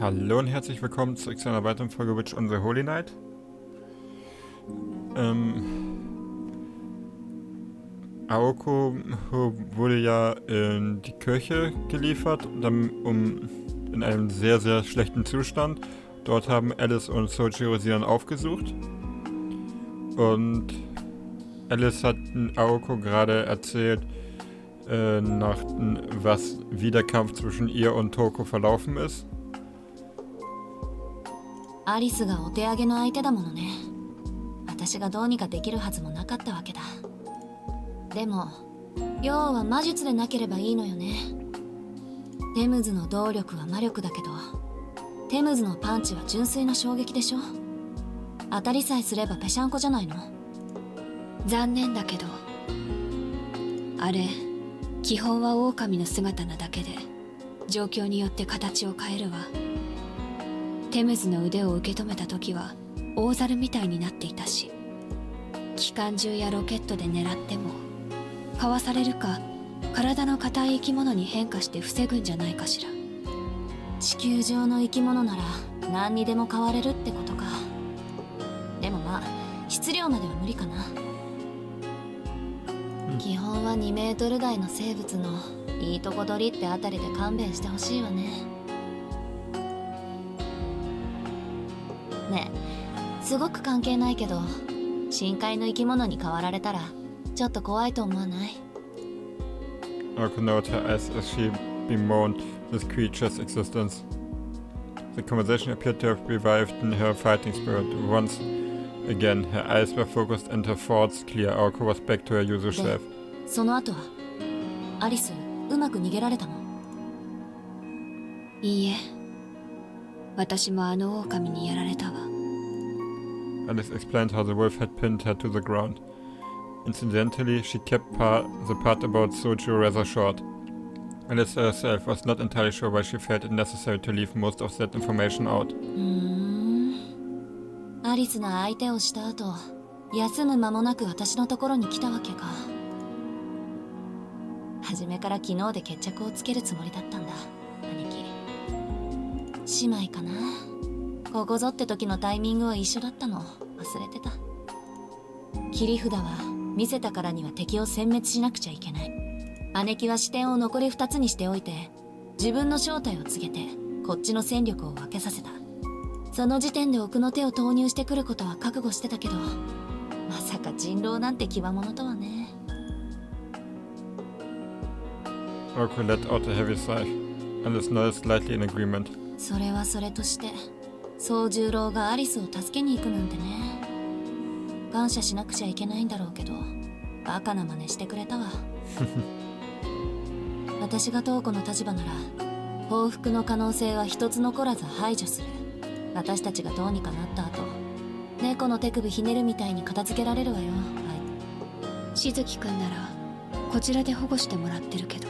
Hallo und herzlich willkommen zurück zu einer weiteren Folge Witch on the Holy Night. Aoko wurde ja in die Kirche geliefert, in einem sehr, sehr schlechten Zustand. Dort haben Alice und Sojiro sie dann aufgesucht. Und Alice hat Aoko gerade erzählt, wie der Kampf zwischen ihr und Toko verlaufen ist. アリスがお手上げの相手だものね。私がどうにかできるはずもなかったわけだ。でも要は魔術でなければいいのよね。テムズの動力は魔力だけど、テムズのパンチは純粋な衝撃でしょ。当たりさえすればぺしゃんこじゃないの。残念だけど、あれ基本は狼の姿なだけで、状況によって形を変えるわ。テムズの腕を受け止めた時は大猿みたいになっていたし、機関銃やロケットで狙ってもかわされるか、体の硬い生き物に変化して防ぐんじゃないかしら。地球上の生き物なら何にでも変われるってことか。でもまあ質量までは無理かな。基本は2メートル台の生物のいいとこ取りってあたりで勘弁してほしいわね。ねえ、すごく関係ないけど、深海の生き物に変わられたらちょっと怖いと思わない？ Aoko noted her eyes as she bemoaned this creature's existence. The conversation appeared to have revived in her fighting spirit. Once again, her eyes were focused and her thoughts clear. Aoko was back to her usual self. その後はアリス、うまく逃げられたの？いいえ、私もあの狼にやられたわ。Alice explained how the wolf had pinned her to the ground. Incidentally, she kept the part about Sojiro rather short. Alice herself was not entirely sure why she felt it necessary to leave most of that information out. アリスが相手をした後、休む間もなく私のところに来たわけか。初めから昨日で決着をつけるつもりだったんだ、兄貴。姉妹かな。ここぞって時のタイミングは一緒だったの忘れてた。切り札は見せたからには敵を殲滅しなくちゃいけない。姉貴は視点を残り2つにしておいて、自分の正体を告げてこっちの戦力を分けさせた。その時点で奥の手を投入してくることは覚悟してたけど、まさか人狼なんて際物とはね。Aoko let out a heavy sigh. Alice nodded slightly in agreement. それはそれとして、宗十郎がアリスを助けに行くなんてね。感謝しなくちゃいけないんだろうけど、バカな真似してくれたわ。私が東子の立場なら、報復の可能性は一つ残らず排除する。私たちがどうにかなった後、猫の手首ひねるみたいに片付けられるわよ。はい。しずきくんならこちらで保護してもらってるけど。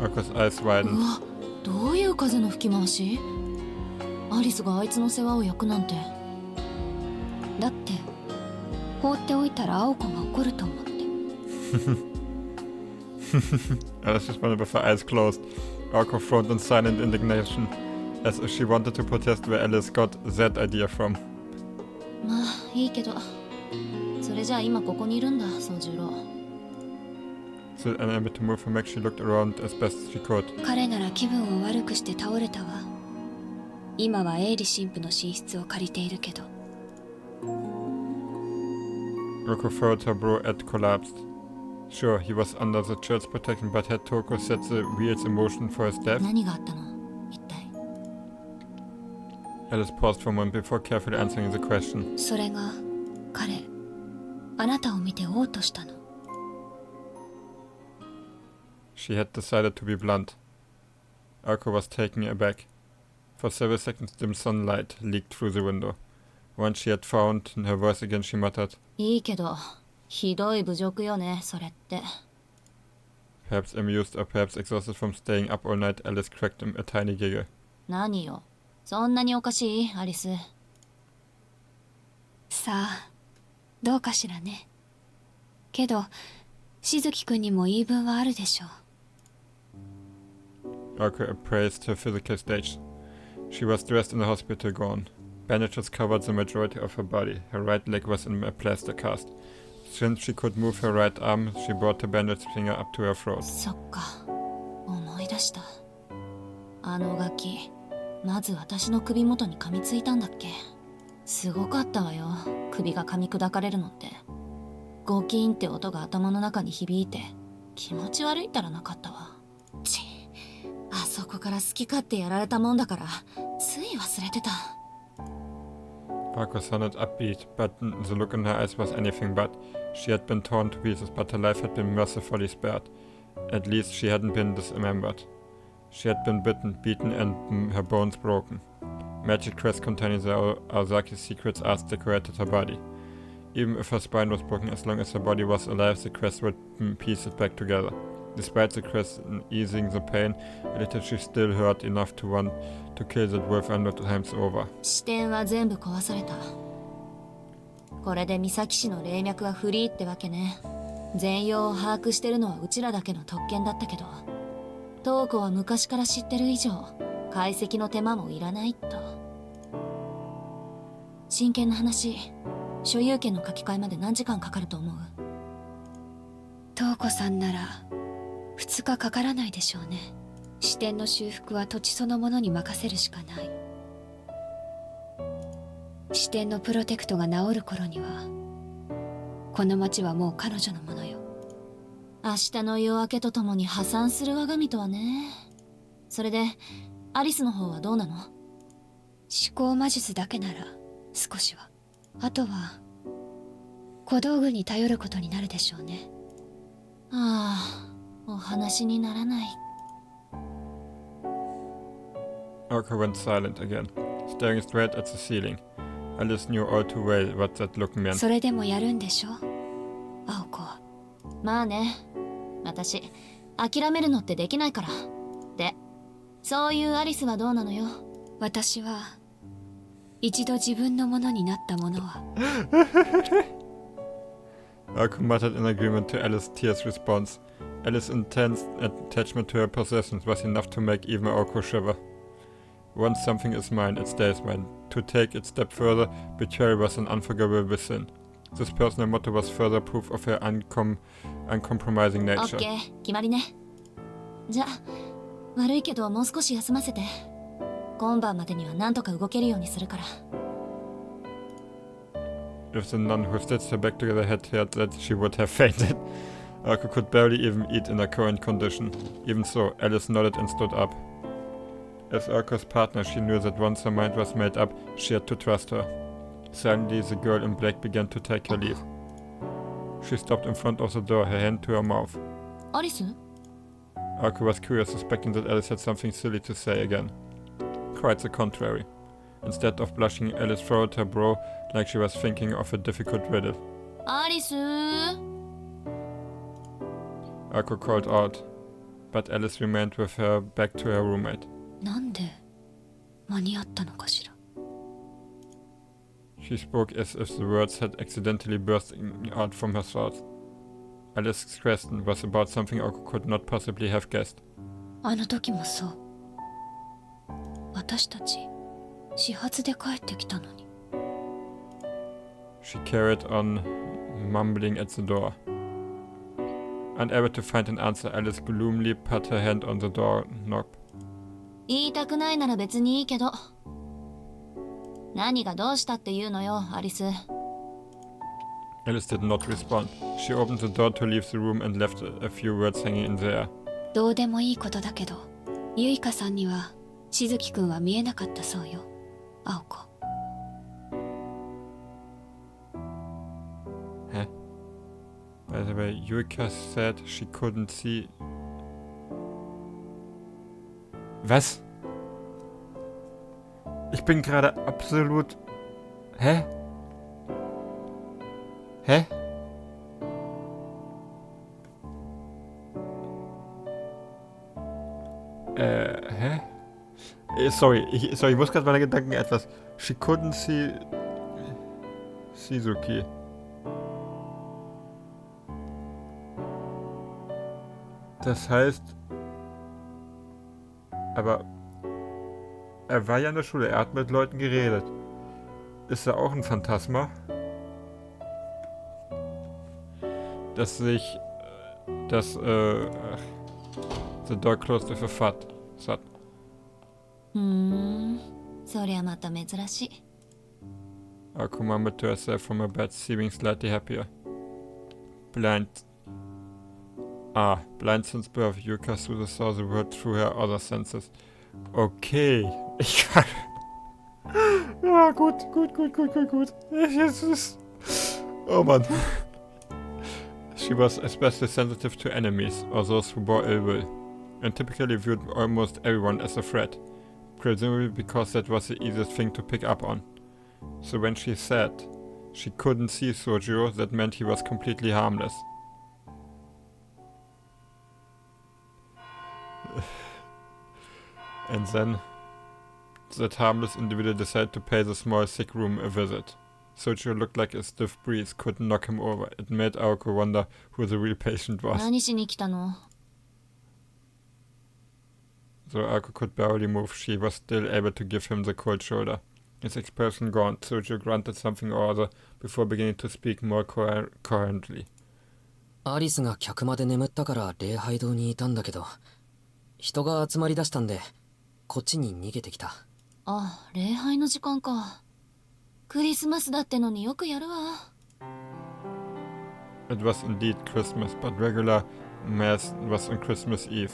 Aoko's eyes widened. うわ、どういう風の吹き回し？アリスがあいつの世話を焼くなんて。だって放っておいたら青子が怒ると思って。Alice responded with her eyes closed. Aoko frowned in silent indignation, as if she wanted to protest where Alice got that idea from. まあいいけど、それじゃあ今ここにいるんだ、宗十郎。Still unable to move her back, she looked around as best she could. 彼なら気分を悪くして倒れたわ。今はエイリ神父の寝室を借りているけど。Aoko furrowed her brow and collapsed. Sure, he was under the church's protection, but had Toko set the wheels in motion for his death? 何があったの？一体。Alice paused for a moment before carefully answering the question. それが彼、あなたを見て嘔吐したの。She had decided to be blunt. Aoko was taken aback. For several seconds dim sunlight leaked through the window. Once she had found her voice again, she muttered. いいけど、ひどい侮辱よね、それって。Perhaps amused or perhaps exhausted from staying up all night, Alice cracked a tiny giggle. 何よ、そんなにおかしい、アリス。さあ、どうかしらね。けど、しずきくんにも言い分はあるでしょう。Orko appraised her physical state. She was dressed in a hospital gown. Bandages covered the majority of her body. Her right leg was in a plaster cast. Since she could move her right arm, she brought the bandaged finger up to her throat. そっか、思い出した。あのガキ、まず私の首元に噛みついたんだっけ。すごかったわよ、首が噛み砕かれるのって。ゴキーンって音が頭の中に響いて、気持ち悪いったらなかったわ。ち、あそこから好き勝手やられたもんだから、つい忘れてた。Orko sounded upbeat, but the look in her eyes was anything but. She had been torn to pieces, but her life had been mercifully spared. At least she hadn't been dismembered. She had been bitten, beaten, and her bones broken. Magic crests containing the Aosaki's secrets arts decorated her body. Even if her spine was broken, as long as her body was alive, the crest would piece it back together. Despite the crest easing the pain, a little she still hurt enough to want to kill that wolf 100 times over. 視点は全部壊された。これで三崎市の霊脈はフリーってわけね。全容を把握してるのはうちらだけの特権だったけど、東子は昔から知ってる以上、解析の手間もいらないと。真剣な話、所有権の書き換えまで何時間かかると思う？東子さんなら2日かからないでしょうね。支店の修復は土地そのものに任せるしかない。支店のプロテクトが治る頃にはこの町はもう彼女のものよ。明日の夜明けとともに破産する我が身とはね。それでアリスの方はどうなの？思考魔術だけなら少しは。あとは小道具に頼ることになるでしょうね。ああ、お話にならない。Orko went silent again, staring straight at the ceiling. Alice knew all too well what that look meant. それでもやるんでしょ、青子は。まあね、私諦めるのってできないから。で、そういうアリスはどうなのよ。私は一度自分のものになったものはOrko muttered in agreement to Alice's tear's response. Alice's intense attachment to her possessions was enough to make even Orko shiver. Once something is mine, it stays mine. To take it a step further, betrayal was an unforgivable sin. This personal motto was further proof of her uncompromising nature. オッケー、決まりね。じゃあ、悪いけどもう少し休ませて。今晩までには何とか動けるようにするから。If the nun who stitched her back together had heard that, she would have fainted. Orko could barely even eat in her current condition. Even so, Alice nodded and stood up. As Orko's partner, she knew that once her mind was made up, she had to trust her. Suddenly, the girl in black began to take her leave. She stopped in front of the door, her hand to her mouth. アリス？ Orko was curious, suspecting that Alice had something silly to say again. Quite the contrary. Instead of blushing, Alice furrowed her brow like she was thinking of a difficult riddle. アリス？ Orko called out, but Alice remained with her back to her roommate. なんで間に合ったのかしら。She spoke as if the words had accidentally burst out from her thoughts. Alice's question was about something Orko could not possibly have guessed. あの時もそう。私たち始発で帰ってきたのに。She carried on, mumbling at the door. Unable to find an answer, Alice gloomily put her hand on the door knob. 言いたくないなら別にいいけど。何がどうしたっていうのよ、アリス。Alice did not respond. She opened the door to leave the room and left a few words hanging in the air. どうでもいいことだけど、ゆいかさんにはしずきくんは見えなかったそうよ、青子。Hä? By the way, Yuika said she couldn't see... Was? Ich bin gerade absolut... Hä? Hä? Hä? Sorry, ich muss gerade meine Gedanken etwas... She couldn't see... Shizuki. Das heißt... Aber er war ja in der Schule, er hat mit Leuten geredet. Ist er auch ein Phantasma? Dass sich the door closed with a thud. そりゃまた珍しい。 Ako murmured to herself from her bed, seeming slightly happier. Blind since birth, Yuka saw the world through her other senses. Okay. Ich kann... Ja, gut. Oh Mann. She was especially sensitive to enemies, or those who bore ill will, and typically viewed almost everyone as a threat, presumably because that was the easiest thing to pick up on. So when she said she couldn't see Sojiro, that meant he was completely harmless. And then that harmless individual decided to pay the small sick room a visit. Sojiro looked like a stiff breeze could knock him over. It made Aoko wonder who the real patient was. 何しに来たの? Though Aoko could barely move, she was still able to give him the cold shoulder. His expression gone, Sojiro grunted something or other before beginning to speak more coherently. アリスが客間で眠ったから礼拝堂にいたんだけど、人が集まりだしたんで、こっちに逃げてきた。あ、礼拝の時間か。クリスマスだってのによくやるわ。It was indeed Christmas, but regular Mass was on Christmas Eve.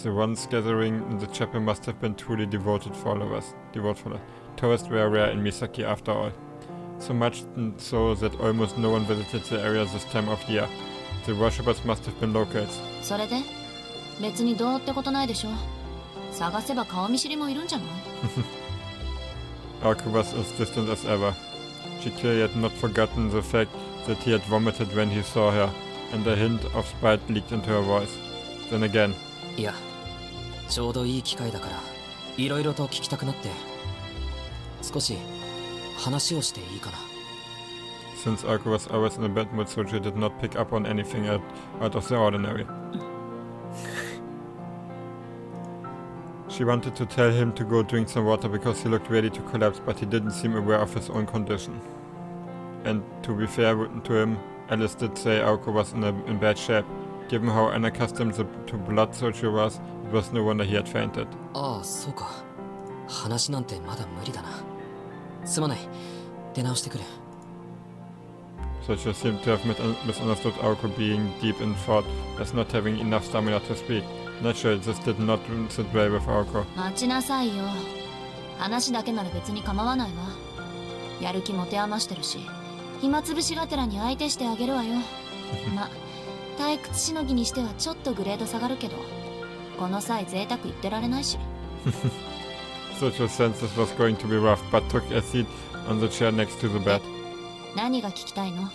The ones gathering in the chapel must have been truly devoted followers. Tourists were rare in Misaki after all. So much so that almost no one visited the area this time of year. The worshippers must have been locals. それで別にどうってことないでしょ。探せば顔見知りもいるんじゃない？ Aoko was as distant as ever. She clearly had not forgotten the fact that he had vomited when he saw her, and a hint of spite leaked into her voice. Then again. いや、ちょうどいい機会だから、いろいろと聞きたくなって、少し話をしていいかな。Since Aoko was always in a bad mood, Sojiro did not pick up on anything out of the ordinary. She wanted to tell him to go drink some water because he looked ready to collapse, but he didn't seem aware of his own condition. And to be fair to him, Alice did say Aoko was in bad shape. Given how unaccustomed to blood Sojiro was, it was no wonder he had fainted. ああ、そうか。話なんてまだ無理だな。すまない。出直してくる。Sojiro seemed to have misunderstood Aoko being deep in thought, as not having enough stamina to speak. Naturally, this did not sit well with Aoko. 待ちなさいよ。話だけなら別に構わないわ。やる気持て余してるし、暇つぶしがてらに相手してあげるわよ。ま、退屈しのぎにしてはちょっとグレード下がるけど、この際贅沢言ってられないし。Sojiro sensed this was going to be rough, but took a seat on the chair next to the bed. 何が聞きたいの?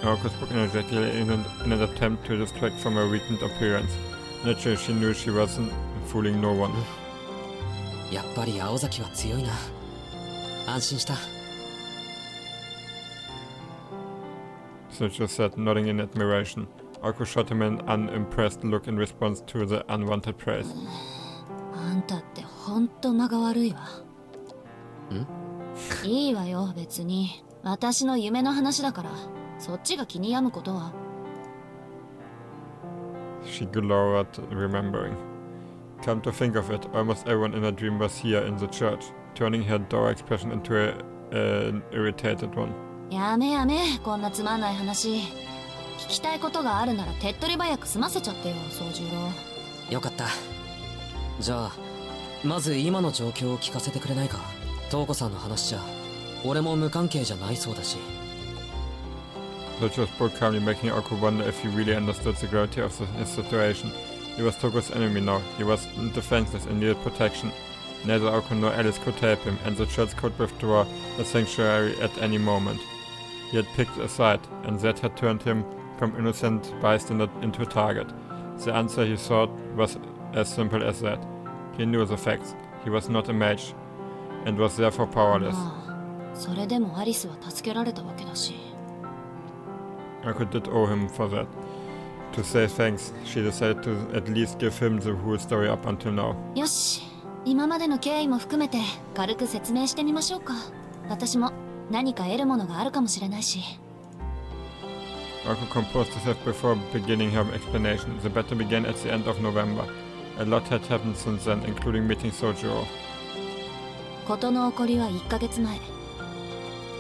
Aoko spoke energetically in an attempt to distract from her weakened appearance. Naturally, she knew she wasn't fooling no one. やっぱり青崎は強いな。安心した。Sojiro said, nodding in admiration. Aoko shot him an unimpressed look in response to the unwanted praise. あんたってほんと間が悪いわ。いいわよ、別に。私の夢の話だから、そっちが気に病むことは。She glowered, remembering. Come to think of it, almost everyone in her dream was here in the church, turning her dour expression into an irritated one. やめやめ、こんなつまんない話。聞きたいことがあるなら手っ取り早く済ませちゃってよ、宗十郎。よかった。じゃあ、まず今の状況を聞かせてくれないか。瞳子さんの話じゃ、俺も無関係じゃないそうだし。Sojiro spoke calmly, making Aoko wonder if he really understood the gravity of his situation. He was Toko's enemy now. He was defenseless and needed protection. Neither Aoko nor Alice could help him, and the church could withdraw the sanctuary at any moment. He had picked a side, and that had turned him from innocent bystander into a target. The answer he sought was as simple as that. He knew the facts. He was not a mage, and was therefore powerless. それでもアリスは助けられたわけだし。Aoko did owe him for that. To say thanks, she decided to at least give him the whole story up until now. よし、今までの経緯も含めて軽く説明してみましょうか。私も何か得るものがあるかもしれないし。Marco composed herself before beginning her explanation. The battle began at the end of November. A lot had happened since then, including meeting Sojiro. 事の起こりは1ヶ月前。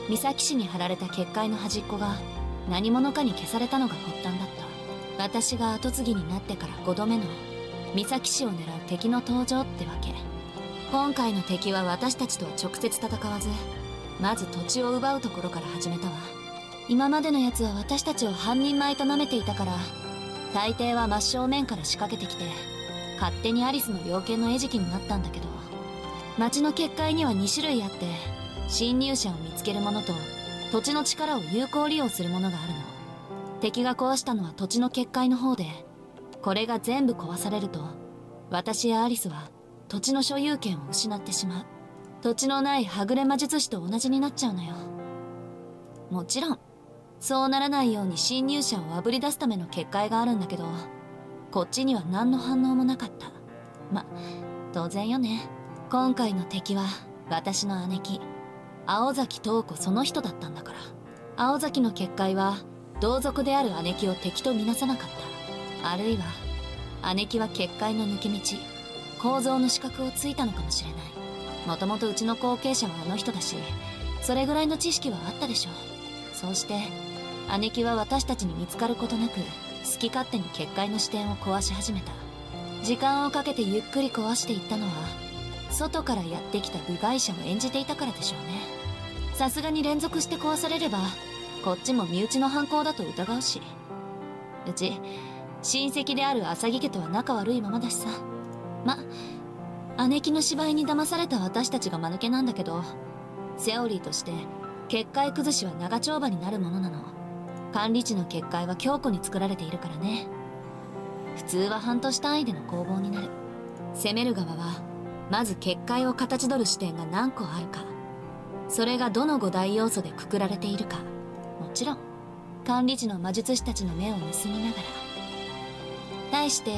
三崎市に貼られた結界の端っこが何者かに消されたのが発端だった。私が跡継ぎになってから5度目の三崎市を狙う敵の登場ってわけ。今回の敵は私たちとは直接戦わず、まず土地を奪うところから始めたわ。今までのやつは私たちを半人前と舐めていたから、大抵は真正面から仕掛けてきて、勝手にアリスの猟犬の餌食になったんだけど、町の結界には2種類あって、侵入者を見つけるものと土地の力を有効利用するものがあるの。敵が壊したのは土地の結界の方で、これが全部壊されると私やアリスは土地の所有権を失ってしまう。土地のないはぐれ魔術師と同じになっちゃうのよ。もちろんそうならないように侵入者をあぶり出すための結界があるんだけど、こっちには何の反応もなかった。ま、当然よね。今回の敵は私の姉貴青崎東子その人だったんだから。青崎の結界は同族である姉貴を敵とみなさなかった。あるいは姉貴は結界の抜け道、構造の資格をついたのかもしれない。もともとうちの後継者はあの人だし、それぐらいの知識はあったでしょう。そうして姉貴は私たちに見つかることなく好き勝手に結界の支点を壊し始めた。時間をかけてゆっくり壊していったのは外からやってきた部外者を演じていたからでしょうね。さすがに連続して壊されればこっちも身内の犯行だと疑うし、うち親戚である浅木家とは仲悪いままだしさ。ま、姉貴の芝居に騙された私たちが間抜けなんだけど、セオリーとして結界崩しは長丁場になるものなの。管理地の結界は強固に作られているからね。普通は半年単位での攻防になる。攻める側はまず結界を形取る視点が何個あるか、それがどの5大要素でくくられているか、もちろん管理地の魔術師たちの目を盗みながら。対して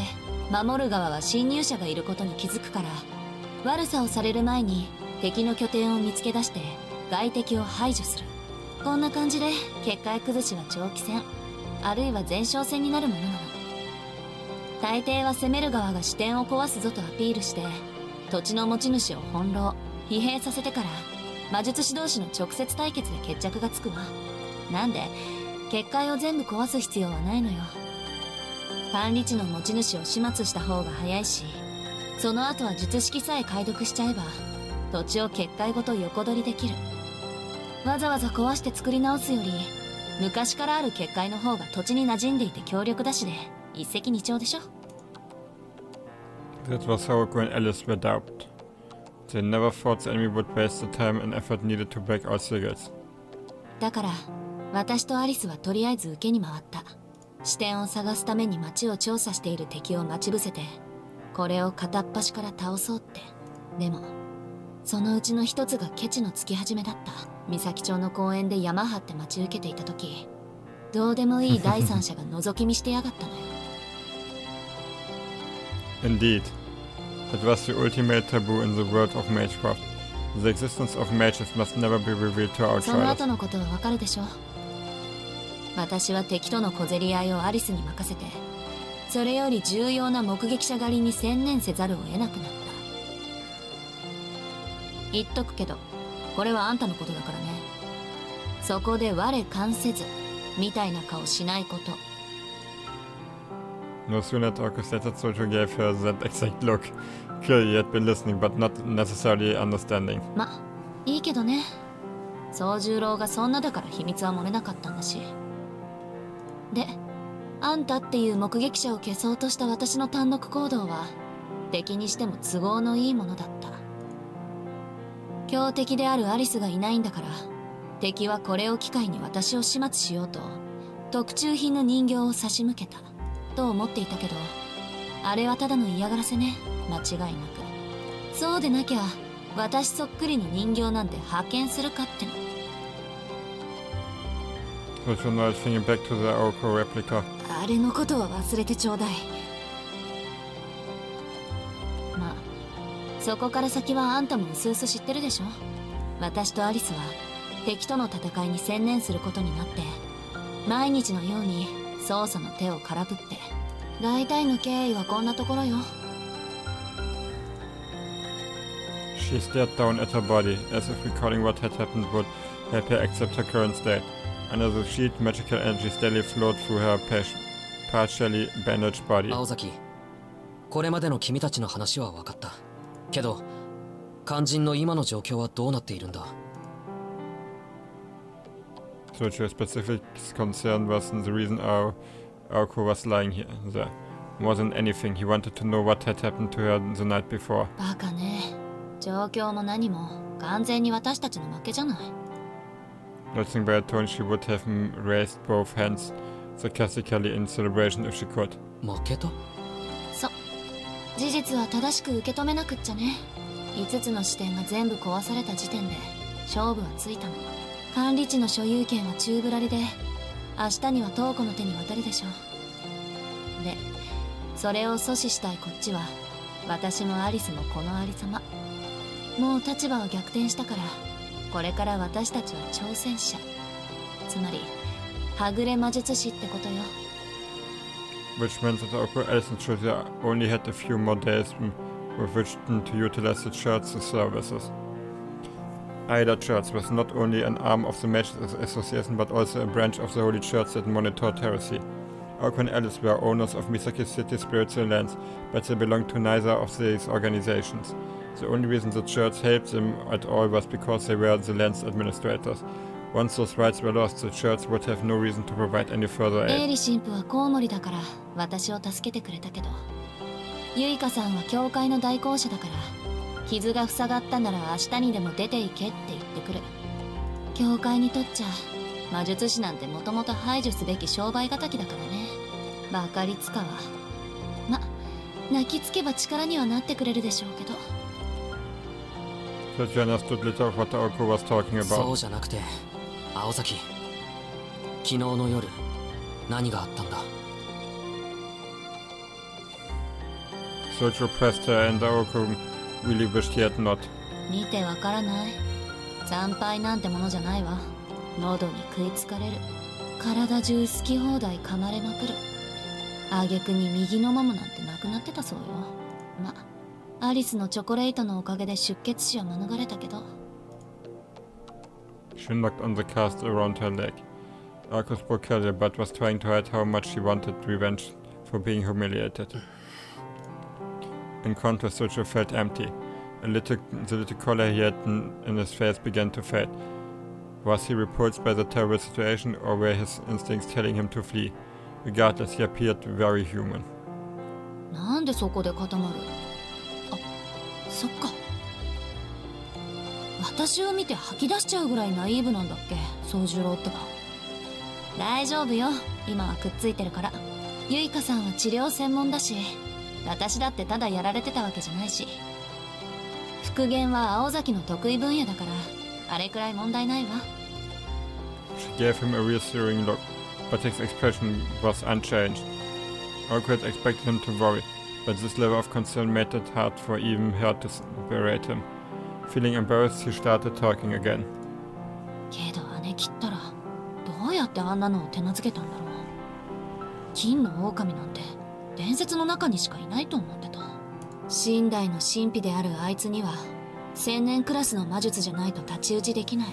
守る側は侵入者がいることに気づくから、悪さをされる前に敵の拠点を見つけ出して外敵を排除する。こんな感じで結界崩しは長期戦、あるいは前哨戦になるものなの。大抵は攻める側が視点を壊すぞとアピールして土地の持ち主を翻弄疲弊させてから魔術師同士の直接対決で決着がつくわ。なんで結界を全部壊す必要はないのよ。管理地の持ち主を始末した方が早いし、その後は術式さえ解読しちゃえば土地を結界ごと横取りできる。わざわざ壊して作り直すより昔からある結界の方が土地に馴染んでいて強力だしで一石二鳥でしょ。 That was how Gwen and Alice were dubbed. They never thought the enemy would waste the time and effort needed to break all seals. だから私とアリスはとりあえず受けに回った。視点を探すために町を調査している敵を待ち伏せて、これを片っ端から倒そうって。でもそのうちの一つがケチのつき始めだった。三崎町の公園で山張って待ち受けていた時、どうでもいい第三者が覗き見してやがったのよ。Indeed. That was the ultimate taboo in the world of magecraft. The existence of mages must never be revealed to その outsiders. 後のことはわかるでしょ。私は敵との小競り合いをアリスに任せて、それより重要な目撃者狩りに専念せざるを得なくなった。言っとくけど、これはあんたのことだからね。そこで我関せずみたいな顔しないこと。 No sooner had August that Sojo gave her that exact look. Clearly he had been listening, but not necessarily understanding. ま、いいけどね。宗十郎がそんなだから秘密は漏れなかったんだし。で、あんたっていう目撃者を消そうとした私の単独行動は敵にしても都合のいいものだった。強敵であるアリスがいないんだから、敵はこれを機会に私を始末しようと特注品の人形を差し向けたと思っていたけど、あれはただの嫌がらせね、間違いなく。そうでなきゃ私そっくりの人形なんて派遣するかっての。Soichiro nodded, thinking back to the Aoko replica. あれのことは忘れてちょうだい。まあそこから先はあんたもうすうす知ってるでしょ。私とアリスは敵との戦いに専念することになって、毎日のように操作の手を空振って、大体の経緯はこんなところよ。She stared down at her body, as if recalling what had happened would help her accept her current state. Under the sheet, magical energy steadily flowed through her partially bandaged body. 青崎、これまでの君たちの話は分かった。けど、肝心の今の状況はどうなっているんだ？ Soichiro's specific concern was the reason Aoko was lying there. More than anything, he wanted to know what had happened to her the night before. バカね。状況も何も完全に私たちの負けじゃない。Judging by her tone, she would have raised both hands sarcastically in celebration if she could. 負けた？そう。事実は正しく受け止めなくっちゃね。5つの視点が全部壊された時点で勝負はついたの。管理地の所有権は宙ぶらりで、明日には東子の手に渡るでしょう。で、それを阻止したいこっちは、私もアリスもこのありさま。もう立場は逆転したから、これから私たちは挑戦者。つまり、はぐれ魔術師ってことよ。Which meant that Aoko, Alice and Josie only had a few more days with which to utilize the church's services. Either Church was not only an arm of the Mages Association but also a branch of the Holy Church that monitored heresy. Aoko and Alice were owners of Misaki City's spiritual lands, but they belonged to neither of these organizations. The only reason the Church helped them at all was because they were the land's administrators. Once those rights were lost, the Church would have no reason to provide any further aid. エイリ神父はコウモリだから私を助けてくれたけど、ユイカさんは教会の代行者だから、傷が塞がったなら明日にでも出て行けって言ってくる。教会にとっちゃ魔術師なんてもともと排除すべき商売敵だからね。バカリツカはま、泣きつけば力にはなってくれるでしょうけど。But you understood little of what Aoko was talking about. そうじゃなくて、青崎、昨日の夜何があったんだ？ Soichiro pressed her and Aoko really wished he had not. 見てわからない。惨敗なんてものじゃないわ。喉に食いつかれる。体中好き放題噛まれまくる。挙句に右のももなんてなくなってたそうよ。ま、アリスのチョコレートのおかげで出血死は免れたけど。She knocked on the cast around her leg. Aoko spoke casually but was trying to hide how much she wanted revenge for being humiliated. In contrast, Soichiro felt empty. The little color he had in his face began to fade. Was he repulsed by the terrible situation, or were his instincts telling him to flee? Regardless, he appeared very human. なんでそこで固まる？あ、そっか。私を見て吐き出しちゃうぐらいナイーブなんだっけ、宗十郎ってば。大丈夫よ、今はくっついてるから。ユイカさんは治療専門だし、私だってただやられてたわけじゃないし。復元は青崎の得意分野だから、あれくらい問題ないわ。She gave him a reassuring look, but his expression was unchanged. Aoko had expected him to worry, but this level of concern made it hard for even her to berate him. Feeling embarrassed, he started talking again. けど姉切ったら、どうやってあんなのを手なずけたんだろう。金の狼なんて伝説の中にしかいないと思ってた。神代の神秘であるあいつには千年クラスの魔術じゃないと太刀打ちできない。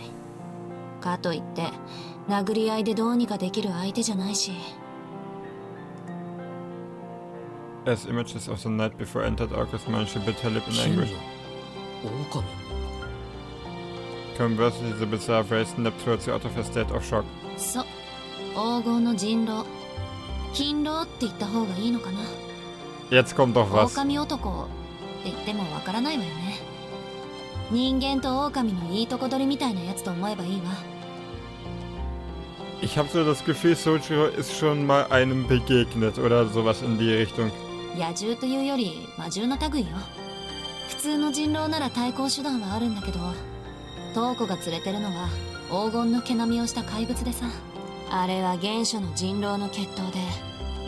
かといって殴り合いでどうにかできる相手じゃないし。As images of the night before entered Aoko's mind, she bit her lip in anguish. 金の狼？ Conversely, the bizarre face snapped towards her out of her state of shock. そう、黄金の人狼、金狼って言った方がいいのかな。Jetzt kommt doch was. 狼男って言ってもわからないわよね。人間と狼のいいとこ取りみたいなやつと思えばいいわ。Ich habe so das Gefühl, Soichiro ist schon mal einem begegnet oder sowas in die Richtung. 野獣というより魔獣の類よ。普通の人狼なら対抗手段はあるんだけど、東子が連れてるのは黄金の毛並みをした怪物でさ。あれは原初の人狼の決闘で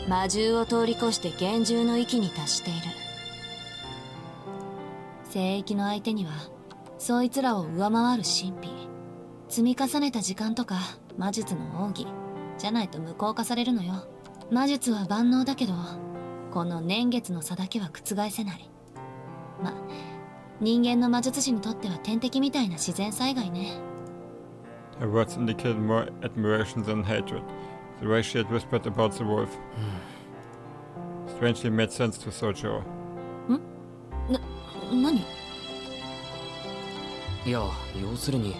魔獣を通り越して幻獣の域に達している。聖域の相手にはそいつらを上回る神秘、積み重ねた時間とか魔術の奥義じゃないと無効化されるのよ。魔術は万能だけどこの年月の差だけは覆せない。ま、人間の魔術師にとっては天敵みたいな自然災害ね。Her words indicated more admiration than hatred. The way she had whispered about the wolf strangely made sense to Sojiro. 何？いや、要するに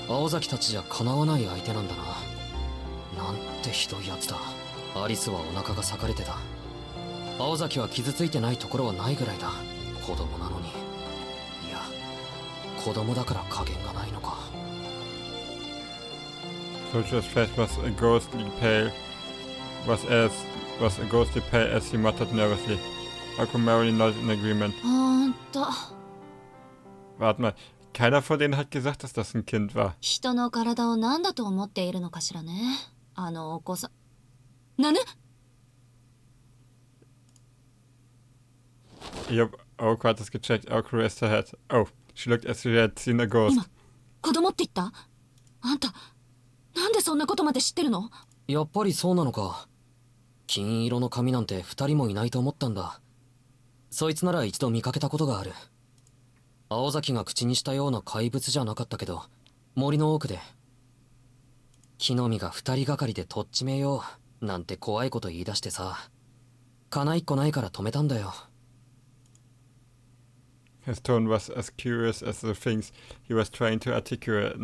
青崎たちじゃかなわない相手なんだな。なんてひどいやつだ。アリスはお腹が裂かれてた。青崎は傷ついてないところはないぐらいだ。子供なのに。いや、子供だから加減がないのか。Sojiro's face was a ghostly pale as he muttered nervously. Akko merrily nodded in agreement. ほんと。Warte mal, keiner von denen hat gesagt, dass das ein Kind war. 人の体を何だと思っているのかしらね。あのお子さん。なぬYep, Aoko hat es gecheckt. Aoko raised her head. Oh, she looked as if she had seen a ghost. 今、子供って言った？あんた、なんでそんなことまで知ってるの？やっぱりそうなのか。金色の髪なんて2人もいないと思ったんだ。そいつなら一度見かけたことがある。青崎が口にしたような怪物じゃなかったけど、森の奥で木の実が2人がかりでとっちめようなんて怖いこと言い出してさ、金一個ないから止めたんだよ。His tone was as curious as the things he was trying to articulate.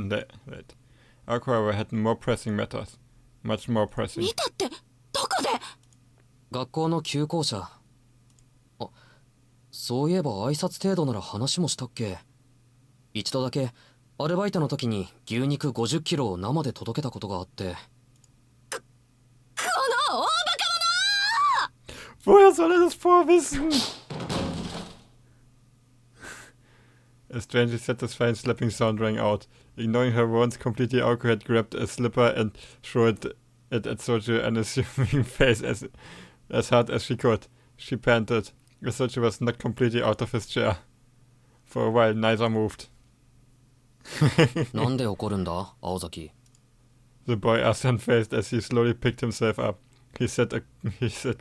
Aoko, however, had more pressing matters. Much more pressing. 見たってどこで？学校の旧校舎。あ、そういえば挨拶程度なら話もしたっけ。一度だけアルバイトの時に牛肉50キロを生で届けたことがあって。この大バカ者！ Woher soll er das vorwissen? A strangely satisfying slapping sound rang out. Ignoring her warnings completely, Aoko had grabbed a slipper and threw it at Sojiro, unassuming face as hard as she could. She panted. Sojiro was knocked completely out of his chair. For a while, neither moved. なんで怒るんだ、青崎。 The boy asked unfazed as he slowly picked himself up. He sat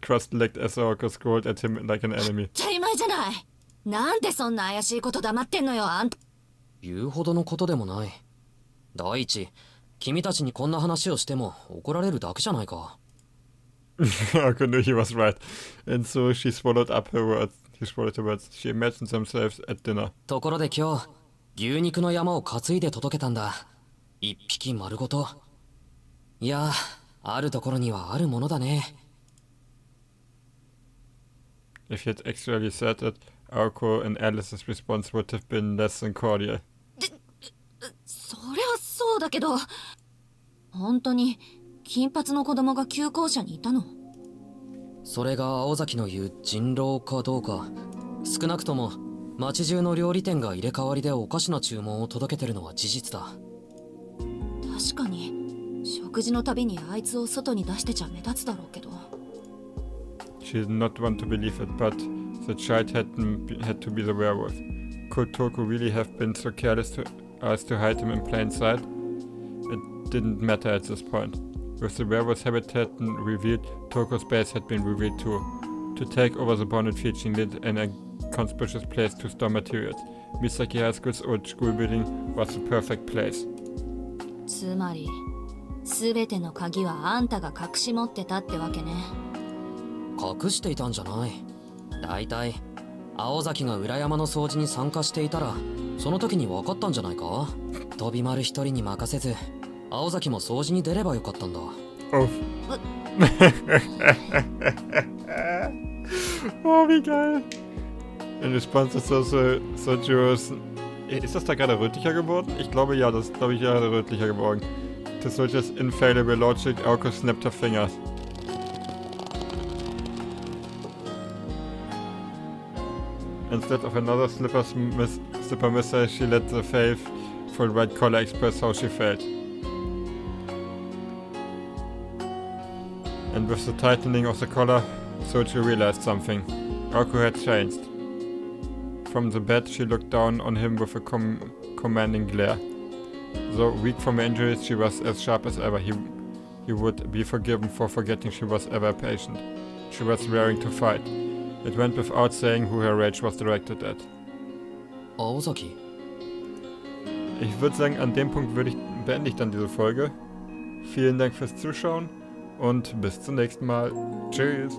cross-legged as Aoko scowled at him like an enemy. 当たり前じゃない。なんでそんな怪しいこと黙ってんのよ、あんた。言うほどのことでもない。第一、君たちにこんな話をしても怒られるだけじゃないか。Aoko knew he was right, and so she swallowed up her words. She imagined themselves at dinner. ところで今日、牛肉の山を担いで届けたんだ。一匹丸ごと。いや、あるところにはあるものだね。If he had actually said it, Aoko and Alice's response would have been less than cordial. そりゃそうだけど、本当に金髪の子供が旧校舎にいたの？それが青崎の言う人狼かどうか。少なくとも町中の料理店が入れ替わりでおかしな注文を届けてるのは事実だ。確かに食事のたびにあいつを外に出してちゃ目立つだろうけど。She did not want to believe it, but the child had to be the werewolf. Could Toko really have been so careless as to hide him in plain sight? It didn't matter at this point. With the werewolf's habitat revealed, Toko's base had been revealed too. To take over the bonded field, she needed an inconspicuous place to store materials. Misaki High School's old school building was the perfect place. つまり、すべての鍵はあんたが隠し持ってたってわけね。隠していたんじゃない。だいたい青崎が裏山の掃除に参加していたら、その時に分かったんじゃないか。飛び丸一人に任せず、青崎も掃除に出ればよかったんだ。Oh. Oh, wie geil. In response to Sojiro's... Ist das da gerade rötlicher geworden? Ich glaube ja, das ist glaube ich gerade rötlicher geworden. To Sojiro's infallible logic, Aoko snapped her fingers. Instead of another slipper missile, she let the faithful white collar express how she felt. And with the tightening of the collar, Soji realized something. Aoko had changed. From the bed, she looked down on him with a commanding glare. Though weak from her injuries, she was as sharp as ever. He would be forgiven for forgetting she was ever patient. She was raring to fight. It went without saying who her rage was directed at. Aozaki? Ich würde sagen, an dem Punkt beende ich dann diese Folge. Vielen Dank fürs Zuschauen und bis zum nächsten Mal. Tschüss.